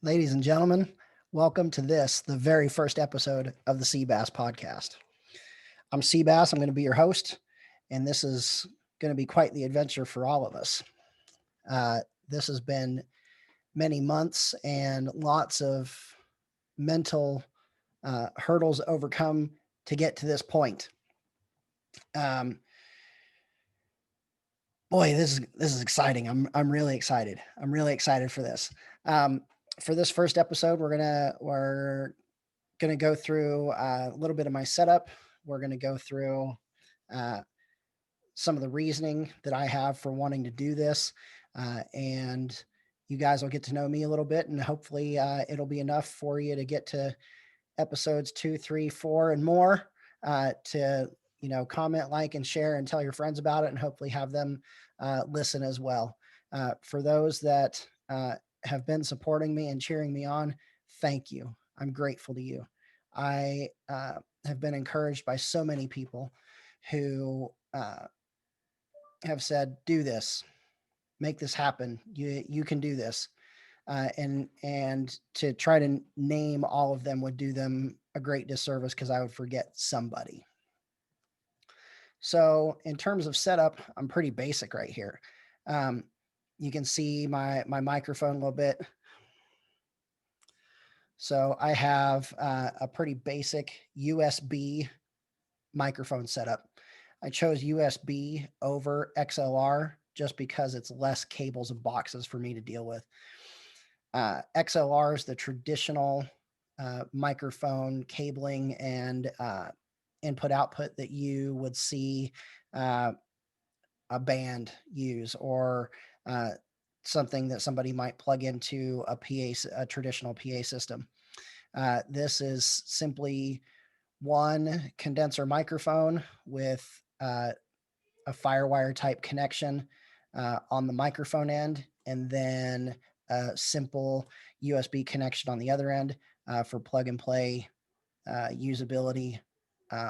Ladies and gentlemen, welcome to the very first episode of the Seabass podcast. I'm Seabass. I'm going to be your host, and this is going to be quite the adventure for all of us. This has been many months and lots of mental hurdles overcome to get to this point. Um, Boy, this is exciting. I'm really excited. I'm really excited for this. Um, for this first episode, we're gonna go through a little bit of my setup. We're gonna go through uh, some of the reasoning that I have for wanting to do this, and you guys will get to know me a little bit, and hopefully, it'll be enough for you to get to episodes 2, 3, 4, and more. To comment, like, and share, and tell your friends about it, and hopefully have them listen as well. For those that have been supporting me and cheering me on, thank you. I'm grateful to you. I have been encouraged by so many people who have said, "Do this, make this happen. You can do this." And to try to name all of them would do them a great disservice because I would forget somebody. So in terms of setup, I'm pretty basic right here. Um, you can see my microphone a little bit. So I have a pretty basic USB microphone setup. I chose USB over XLR just because it's less cables and boxes for me to deal with. XLR is the traditional microphone cabling and input output that you would see uh, a band use, or uh, something that somebody might plug into a traditional PA system. This is simply one condenser microphone with a Firewire type connection on the microphone end, and then a simple USB connection on the other end for plug and play usability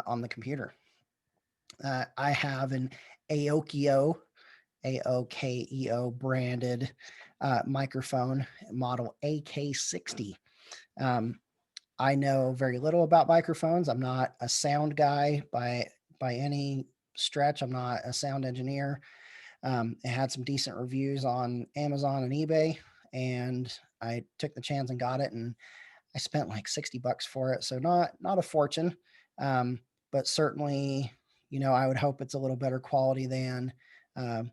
on the computer. I have an Aokeo, AOKEO branded microphone, model AK60. Um, I know very little about microphones. I'm not a sound guy by any stretch. I'm not a sound engineer. It had some decent reviews on Amazon and eBay, and I took the chance and got it, and I spent like $60 for it. So not a fortune, but certainly, I would hope it's a little better quality than, um,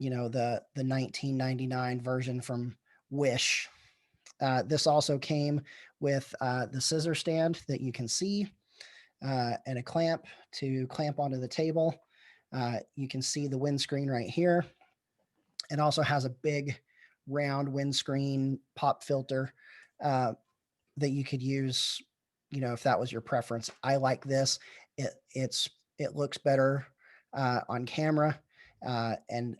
the 1999 version from Wish. This also came with the scissor stand that you can see, and a clamp to clamp onto the table. You can see the windscreen right here. It also has a big round windscreen pop filter uh, that you could use, if that was your preference. I like this. It looks better on camera, and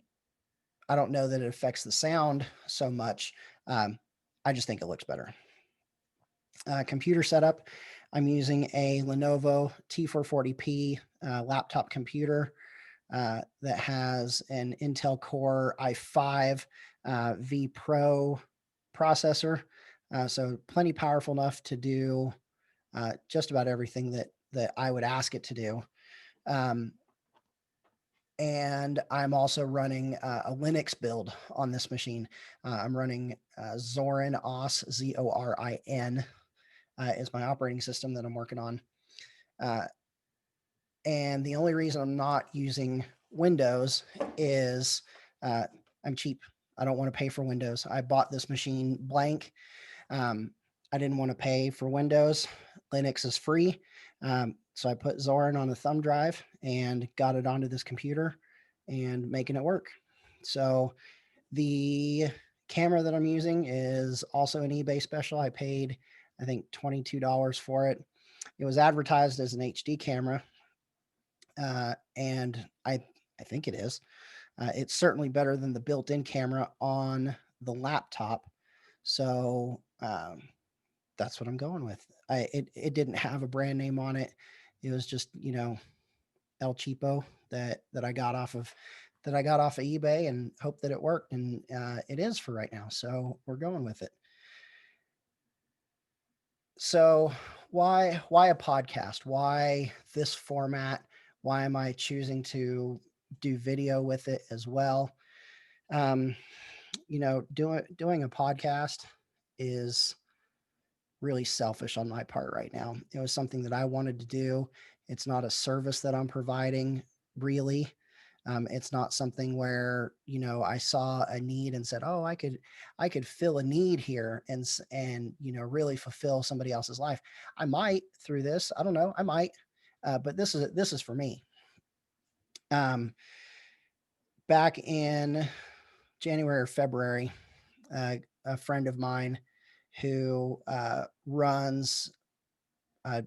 I don't know that it affects the sound so much. Um, I just think it looks better. Computer setup. I'm using a Lenovo T440p laptop computer that has an Intel Core i5 V Pro processor, so plenty powerful enough to do just about everything that I would ask it to do. Um, and I'm also running a Linux build on this machine. I'm running Zorin OS, Zorin is my operating system that I'm working on. Uh, and the only reason I'm not using Windows is uh, I'm cheap. I don't want to pay for Windows. I bought this machine blank. Um, I didn't want to pay for Windows. Linux is free. So I put Zorin on a thumb drive and got it onto this computer and making it work. So the camera that I'm using is also an eBay special. I paid, I think, $22 for it. It was advertised as an HD camera, and I think it is. It's certainly better than the built-in camera on the laptop. So that's what I'm going with. It didn't have a brand name on it. It was just El Cheapo that I got off of eBay, and hope that it worked, and it is for right now. So we're going with it. So why a podcast? Why this format? Why am I choosing to do video with it as well? Um, doing a podcast is really selfish on my part right now. It was something that I wanted to do. It's not a service that I'm providing, really. It's not something where I saw a need and said, "Oh, I could fill a need here and really fulfill somebody else's life." I might through this. I don't know. I might, but this is for me. Um, Back in January or February, a friend of mine who runs a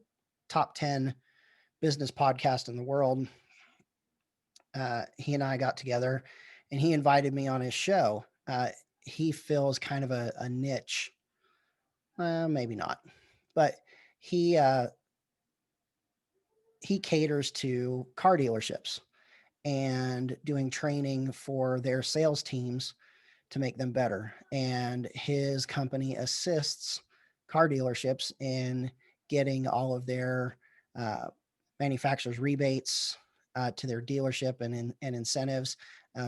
top 10 business podcast in the world. He and I got together and he invited me on his show. He fills kind of a niche, maybe not, but he uh, he caters to car dealerships and doing training for their sales teams to make them better. And his company assists car dealerships in getting all of their uh, manufacturers' rebates to their dealership and incentives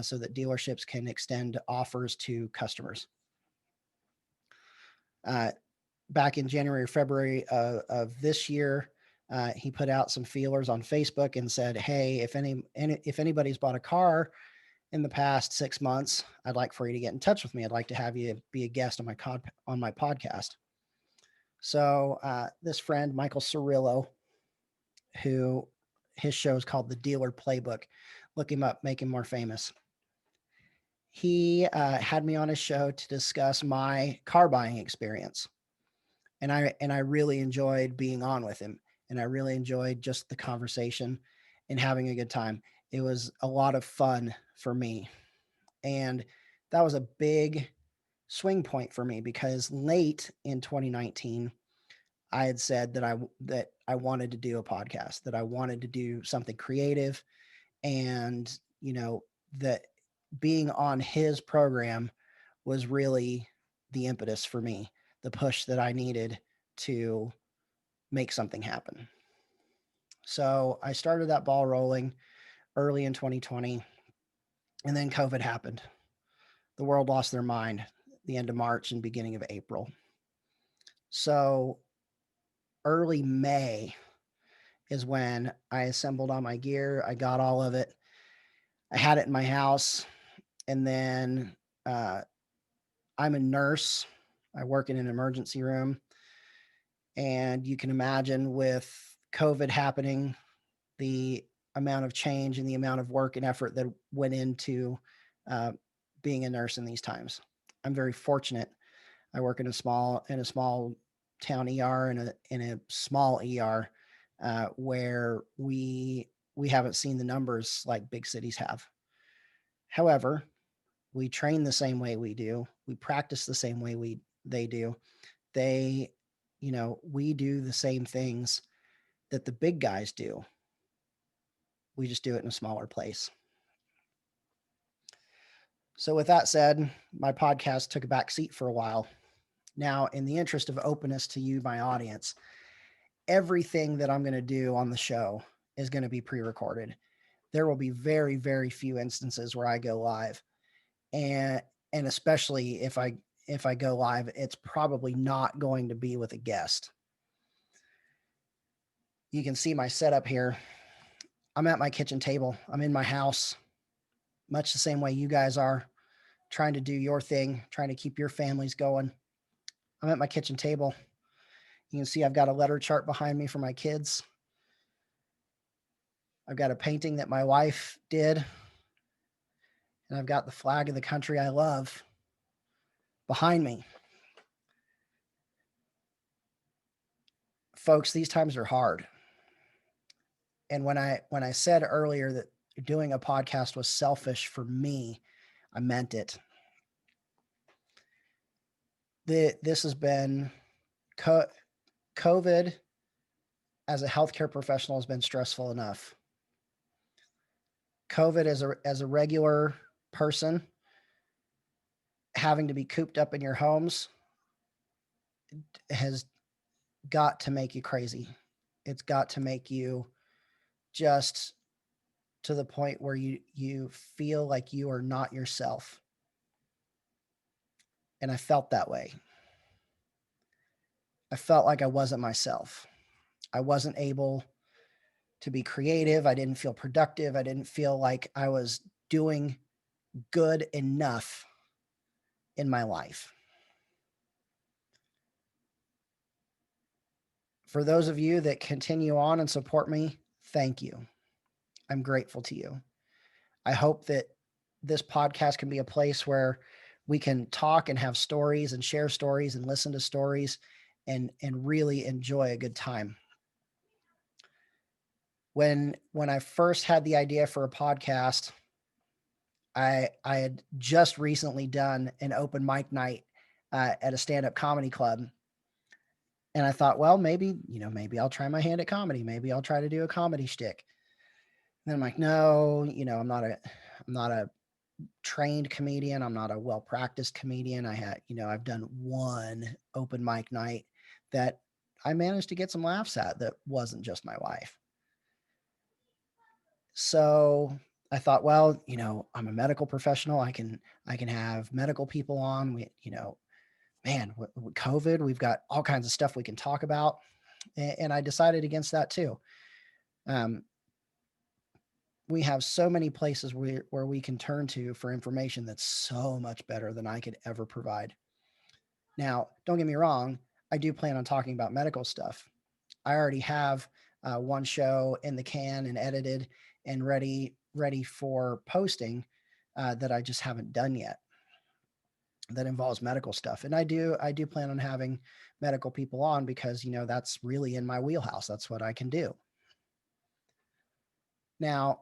so that dealerships can extend offers to customers. Uh, Back in January or February of this year, he put out some feelers on Facebook and said, "Hey, if anybody's bought a car in the past 6 months, I'd like for you to get in touch with me. I'd like to have you be a guest on my podcast." So this friend, Michael Cirillo, who his show is called The Dealer Playbook, look him up, make him more famous. He had me on his show to discuss my car buying experience, and I really enjoyed being on with him, and I really enjoyed just the conversation and having a good time. It was a lot of fun for me, and that was a big swing point for me because late in 2019 I had said that I wanted to do a podcast, that I wanted to do something creative, and that being on his program was really the impetus for me, the push that I needed to make something happen. So I started that ball rolling early in 2020, and then COVID happened. The world lost their mind the end of March and beginning of April. So early May is when I assembled all my gear. I got all of it. I had it in my house. And then uh, I'm a nurse. I work in an emergency room. And you can imagine with COVID happening, the amount of change and the amount of work and effort that went into uh, being a nurse in these times. I'm very fortunate. I work in a small town ER in a small ER where we haven't seen the numbers like big cities have. However, we train the same way we do. We practice the same way they do. They, we do the same things that the big guys do. We just do it in a smaller place. So, with that said, my podcast took a back seat for a while. Now, in the interest of openness to you, my audience, everything that I'm going to do on the show is going to be pre recorded. There will be very, very few instances where I go live. And, and especially if I go live, it's probably not going to be with a guest. You can see my setup here. I'm at my kitchen table. I'm in my house, much the same way you guys are, trying to do your thing, trying to keep your families going. I'm at my kitchen table. You can see I've got a letter chart behind me for my kids. I've got a painting that my wife did, and I've got the flag of the country I love behind me. Folks, these times are hard. And when I said earlier that doing a podcast was selfish for me, I meant it. This has been COVID as a healthcare professional has been stressful enough. COVID as a regular person having to be cooped up in your homes has got to make you crazy. It's got to make you just to the point where you feel like you are not yourself. And I felt that way. I felt like I wasn't myself. I wasn't able to be creative. I didn't feel productive. I didn't feel like I was doing good enough in my life. For those of you that continue on and support me, thank you. I'm grateful to you. I hope that this podcast can be a place where we can talk and have stories and share stories and listen to stories and really enjoy a good time. When I first had the idea for a podcast, I had just recently done an open mic night at a stand-up comedy club, and I thought, well, maybe I'll try my hand at comedy. Maybe I'll try to do a comedy shtick. And then I'm like, no, I'm not a trained comedian. I'm not a well-practiced comedian. I've done one open mic night that I managed to get some laughs at that wasn't just my wife. So I thought, well, I'm a medical professional. I can have medical people on. Man, with COVID, we've got all kinds of stuff we can talk about, and I decided against that too. Um, we have so many places where we can turn to for information that's so much better than I could ever provide. Now, don't get me wrong, I do plan on talking about medical stuff. I already have one show in the can and edited and ready for posting that I just haven't done yet. That involves medical stuff, and I do plan on having medical people on because that's really in my wheelhouse. That's what I can do. Now,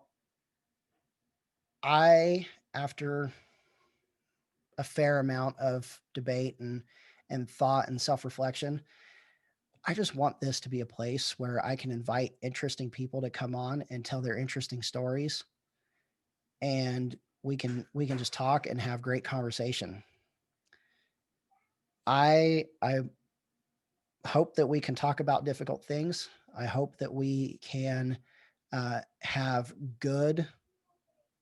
I after a fair amount of debate and thought and self-reflection, I just want this to be a place where I can invite interesting people to come on and tell their interesting stories, and we can just talk and have great conversation. I hope that we can talk about difficult things. I hope that we can have good,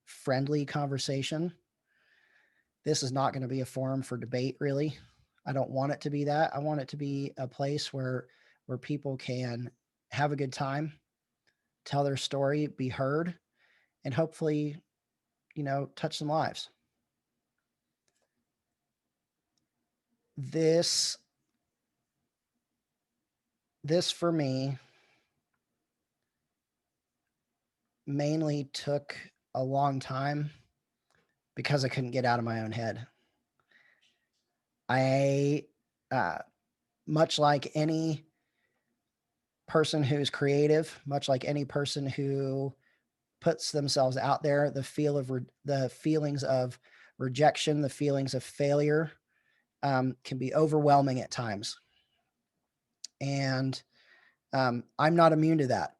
friendly conversation. This is not going to be a forum for debate, really. I don't want it to be that. I want it to be a place where people can have a good time, tell their story, be heard, and hopefully, touch some lives. This this for me mainly took a long time because I couldn't get out of my own head. I uh, much like any person who's creative, much like any person who puts themselves out there, the feelings of rejection, the feelings of failure can be overwhelming at times, and I'm not immune to that,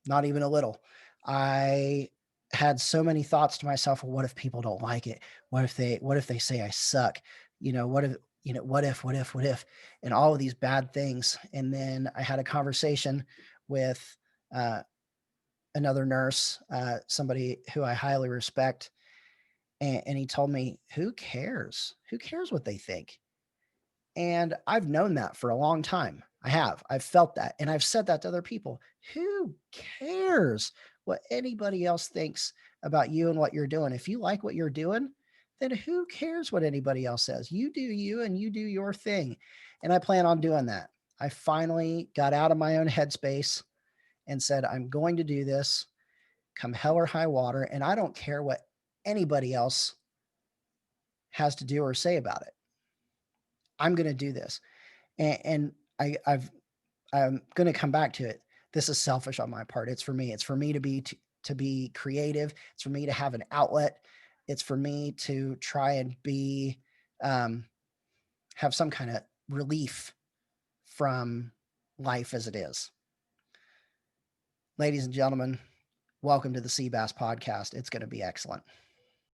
not even a little. I had so many thoughts to myself, well, what if people don't like it? What if they say I suck? What if, and all of these bad things. And then I had a conversation with uh, another nurse, somebody who I highly respect, and he told me, "Who cares? Who cares what they think?" And I've known that for a long time. I have. I've felt that, and I've said that to other people. Who cares what anybody else thinks about you and what you're doing? If you like what you're doing, then who cares what anybody else says? You do you and you do your thing. And I plan on doing that. I finally got out of my own headspace and said, I'm going to do this come hell or high water. And I don't care what anybody else has to do or say about it. I'm going to do this. And I'm going to come back to it. This is selfish on my part. It's for me. It's for me to be creative. It's for me to have an outlet. It's for me to try and be um, have some kind of relief from life as it is. Ladies and gentlemen, welcome to the Seabass podcast. It's going to be excellent.